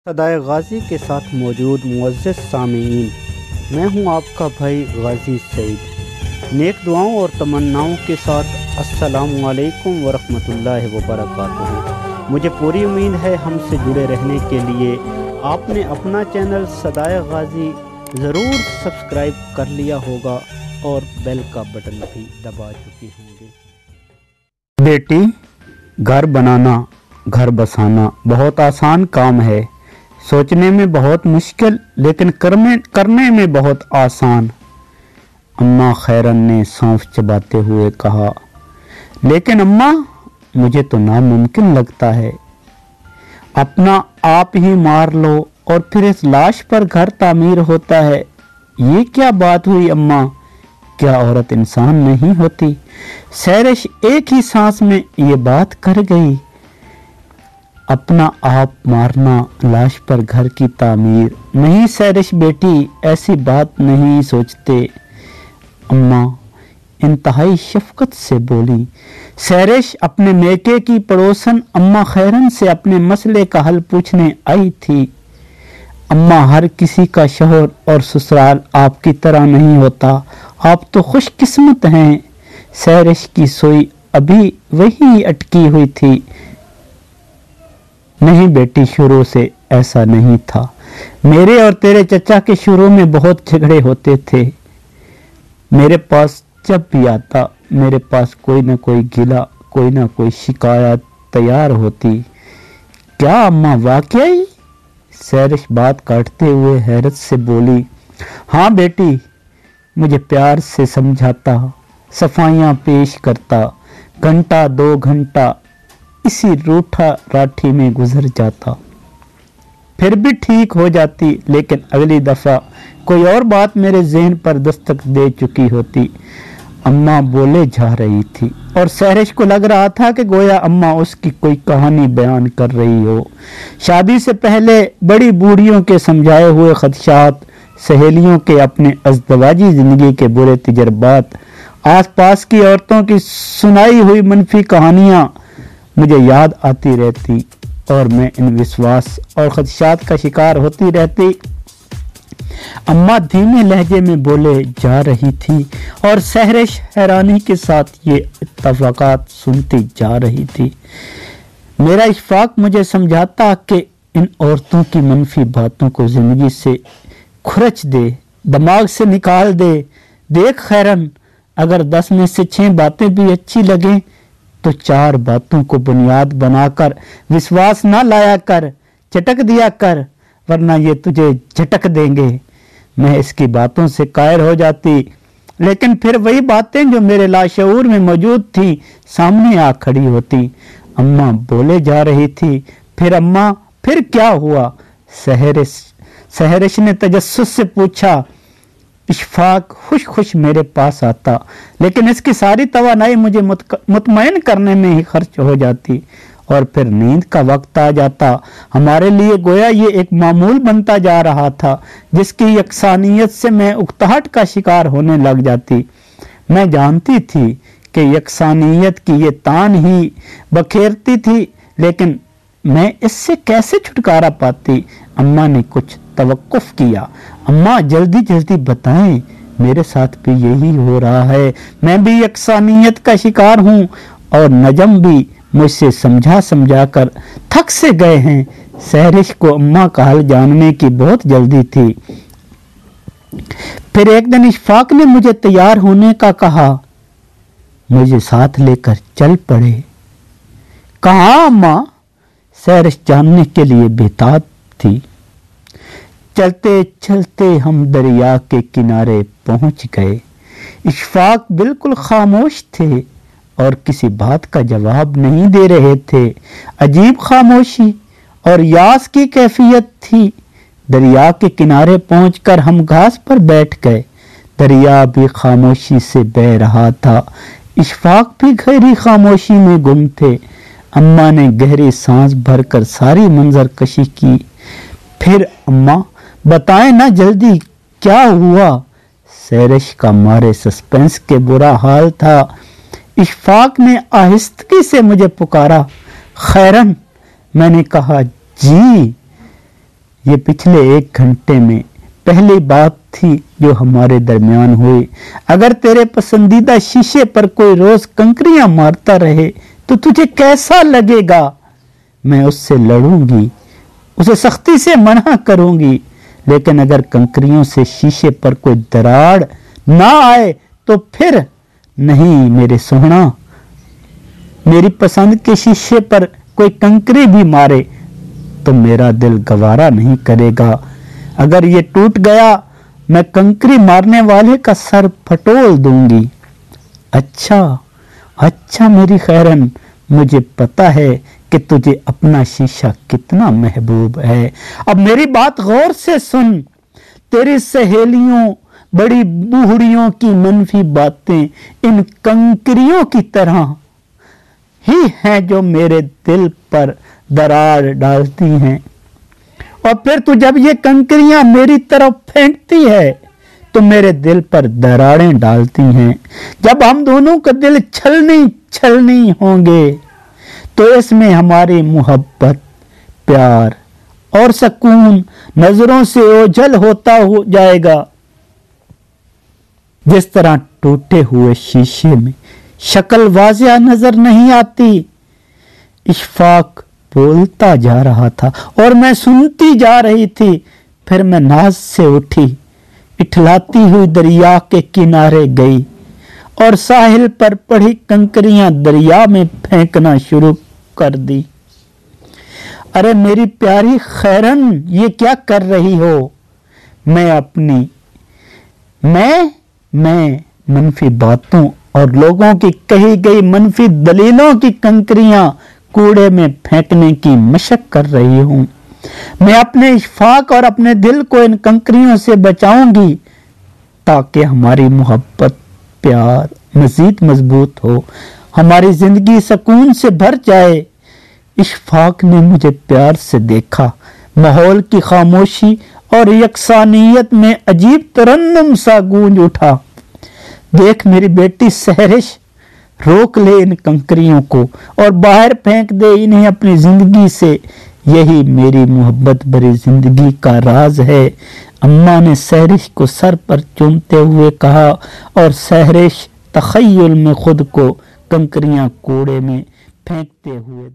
सदाए गाजी के साथ मौजूद मुअज़्ज़ज़ सामीन, मैं हूं आपका भाई गाजी सईद। नेक दुआओं और तमन्नाओं के साथ अस्सलामु अलैकुम वरहमतुल्लाहि वबरकातुहू। मुझे पूरी उम्मीद है हमसे जुड़े रहने के लिए आपने अपना चैनल सदाए गाजी ज़रूर सब्सक्राइब कर लिया होगा और बेल का बटन भी दबा चुके होंगे। बेटी, घर बनाना, घर बसाना बहुत आसान काम है, सोचने में बहुत मुश्किल लेकिन करने में बहुत आसान। अम्मा खैरन ने सौंफ चबाते हुए कहा, लेकिन अम्मा मुझे तो नामुमकिन लगता है। अपना आप ही मार लो और फिर इस लाश पर घर तामीर होता है। ये क्या बात हुई अम्मा, क्या औरत इंसान नहीं होती? सैरिश एक ही सांस में ये बात कर गई। अपना आप मारना, लाश पर घर की तामीर नहीं सैरिश बेटी, ऐसी बात नहीं सोचते। अम्मा इंतहाई शफकत से बोली। सैरिश अपने मेके की पड़ोसन अम्मा खैरन से अपने मसले का हल पूछने आई थी। अम्मा, हर किसी का शौहर और ससुराल आपकी तरह नहीं होता, आप तो खुशकिस्मत हैं। सैरिश की सोई अभी वही अटकी हुई थी। नहीं बेटी, शुरू से ऐसा नहीं था। मेरे और तेरे चचा के शुरू में बहुत झगड़े होते थे। मेरे पास जब भी आता, मेरे पास कोई ना कोई गिला, कोई ना कोई शिकायत तैयार होती। क्या अम्मा वाकई? सैरिश बात काटते हुए हैरत से बोली। हाँ बेटी, मुझे प्यार से समझाता, सफाइयाँ पेश करता, घंटा 2 घंटा इसी रूठा राठी में गुजर जाता, फिर भी ठीक हो जाती, लेकिन अगली दफा कोई और बात मेरे ज़हन पर दस्तक दे चुकी होती। अम्मा बोले जा रही थी और सैरिश को लग रहा था कि गोया अम्मा उसकी कोई कहानी बयान कर रही हो। शादी से पहले बड़ी बूढ़ियों के समझाए हुए खदशात, सहेलियों के अपने अज़दवाजी ज़िंदगी के बुरे तजर्बात, आसपास की औरतों की सुनाई हुई मनफी कहानियाँ मुझे याद आती रहती और मैं इन विश्वास और खदशात का शिकार होती रहती। अम्मा धीमे लहजे में बोले जा रही थी और सैरिश हैरानी के साथ ये इत्तफाकात सुनती जा रही थी। मेरा इश्फाक मुझे समझाता कि इन औरतों की मनफी बातों को जिंदगी से खुरच दे, दिमाग से निकाल दे। देख खैरन, अगर 10 में से 6 बातें भी अच्छी लगें तो 4 बातों को बुनियाद बनाकर विश्वास ना लाया कर, चटक दिया कर, वरना ये तुझे झटक देंगे। मैं इसकी बातों से कायर हो जाती, लेकिन फिर वही बातें जो मेरे लाशऊर में मौजूद थी सामने आ खड़ी होती। अम्मा बोले जा रही थी। फिर अम्मा, फिर क्या हुआ? सैरिश ने तजस्सुस से पूछा। इशफाक खुश खुश मेरे पास आता, लेकिन इसकी सारी तवानाई मुझे मुतमईन करने में ही खर्च हो जाती और फिर नींद का वक्त आ जाता। हमारे लिए गोया ये एक मामूल बनता जा रहा था, जिसकी यकसानियत से मैं उकताहट का शिकार होने लग जाती। मैं जानती थी कि यकसानियत की ये तान ही बखेरती थी, लेकिन मैं इससे कैसे छुटकारा पाती? अम्मा ने कुछ तवक्कुफ किया। अम्मा जल्दी जल्दी बताएं, मेरे साथ भी यही हो रहा है। मैं भी यकसानियत का शिकार हूँ और नजम भी मुझसे समझा समझा कर थक से गए हैं। सैरिश को अम्मा का हाल जानने की बहुत जल्दी थी। फिर एक दिन इशफाक ने मुझे तैयार होने का कहा। मुझे साथ लेकर चल पड़े। कहाँ अम्मा? सैरिश जानने के लिए बेताब थी। चलते चलते हम दरिया के किनारे पहुंच गए। इशफाक बिल्कुल खामोश थे और किसी बात का जवाब नहीं दे रहे थे। अजीब खामोशी और यास की कैफियत थी। दरिया के किनारे पहुंचकर हम घास पर बैठ गए। दरिया भी खामोशी से बह रहा था। इशफाक भी गहरी खामोशी में गुम थे। अम्मा ने गहरी सांस भरकर सारी मंजर कशी की। फिर अम्मा बताएं ना जल्दी, क्या हुआ? सैरिश का मारे सस्पेंस के बुरा हाल था। इशफाक ने आहिस्तगी से मुझे पुकारा। खैरन, मैंने कहा जी। ये पिछले 1 घंटे में पहली बात थी जो हमारे दरमियान हुई। अगर तेरे पसंदीदा शीशे पर कोई रोज कंकरियां मारता रहे तो तुझे कैसा लगेगा? मैं उससे लड़ूंगी, उसे सख्ती से मना करूंगी, लेकिन अगर कंकरियों से शीशे पर कोई दरार ना आए तो फिर नहीं मेरे सोहना। मेरी पसंद के शीशे पर कोई कंकरी भी मारे तो मेरा दिल गवारा नहीं करेगा। अगर ये टूट गया मैं कंकरी मारने वाले का सर फटोल दूंगी। अच्छा मेरी खैरन, मुझे पता है कि तुझे अपना शीशा कितना महबूब है। अब मेरी बात गौर से सुन। तेरी सहेलियों बड़ी बूढ़ियों की मनफी बातें इन कंकरियों की तरह ही हैं जो मेरे दिल पर दरार डालती हैं। और फिर तू जब ये कंकरियां मेरी तरफ फेंकती है तो मेरे दिल पर दरारें डालती हैं। जब हम दोनों का दिल छलनी होंगे तो इसमें हमारी मोहब्बत, प्यार और सुकून नजरों से ओझल होता हो जाएगा। जिस तरह टूटे हुए शीशे में शक्ल वाज़िह नजर नहीं आती। इशफाक बोलता जा रहा था और मैं सुनती जा रही थी। फिर मैं नाज से उठी, इठलाती हुई दरिया के किनारे गई और साहिल पर पड़ी कंकरियां दरिया में फेंकना शुरू कर दी। अरे मेरी प्यारी खैरन, ये क्या कर रही हो? मैं मनफी बातों और लोगों की कही गई मनफी दलीलों की कंकरियां कूड़े में फेंकने की मशक कर रही हूं। मैं अपने इशफाक और अपने दिल को इन कंकरियों से बचाऊंगी ताकि हमारी मोहब्बत, प्यार मजीद मजबूत हो, हमारी जिंदगी सुकून से भर जाए। इशफाक ने मुझे प्यार से देखा। माहौल की खामोशी और यकसानियत में अजीब तरन्नुम सा गूंज उठा। देख मेरी बेटी सहरिश, रोक ले इन कंकरियों को और बाहर फेंक दे इन्हें अपनी जिंदगी से। यही मेरी मोहब्बत भरी जिंदगी का राज है। अम्मा ने सहरिश को सर पर चूमते हुए कहा और सहरिश तखय्युल में खुद को कंकरियां कूड़े में फेंकते हुए